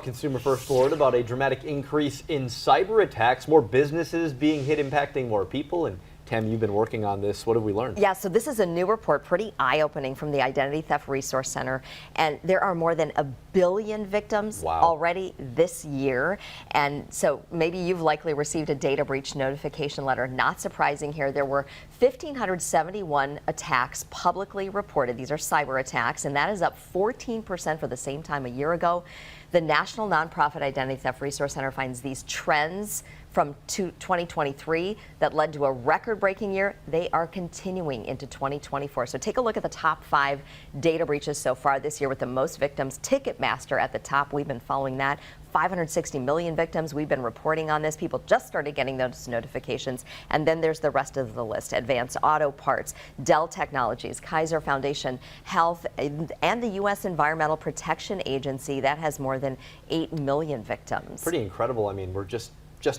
Consumer First Alert about a dramatic increase in cyber attacks, more businesses being hit, impacting more people. And Tam, you've been working on this. What have we learned? Yeah, so this is a new report, pretty eye-opening from the Identity Theft Resource Center. And there are more than 1 billion victims already this year. And so maybe you've likely received a data breach notification letter. Not surprising here. There were 1,571 attacks publicly reported. These are cyber attacks, and that is up 14% for the same time a year ago. The National Nonprofit Identity Theft Resource Center finds these trends from 2023 that led to a record-breaking year. They are continuing into 2024. So take a look at the top 5 data breaches so far this year with the most victims. Ticketmaster at the top. We've been following that. 560 million victims. We've been reporting on this. People just started getting those notifications. And then there's the rest of the list. Advance Auto Parts, Dell Technologies, Kaiser Foundation Health, and the U.S. Environmental Protection Agency. That has more than 8 million victims. Pretty incredible. I mean, we're just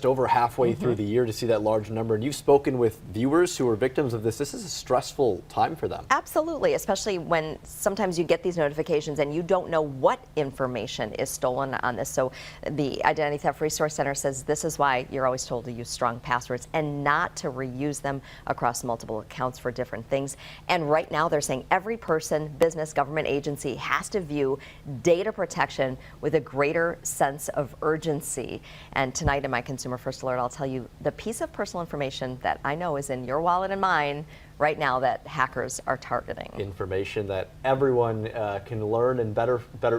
over halfway through the year to see that large number. And you've spoken with viewers who are victims of this. This is a stressful time for them. Absolutely, especially when sometimes you get these notifications and you don't know what information is stolen on this. So the Identity Theft Resource Center says this is why you're always told to use strong passwords and not to reuse them across multiple accounts for different things. And right now they're saying every person, business, government agency has to view data protection with a greater sense of urgency. And tonight in my Consumer First Alert, I'll tell you the piece of personal information that I know is in your wallet and mine right now that hackers are targeting. Information that everyone can learn and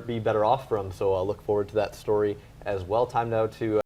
be better off from. So I look forward to that story as well. Time now to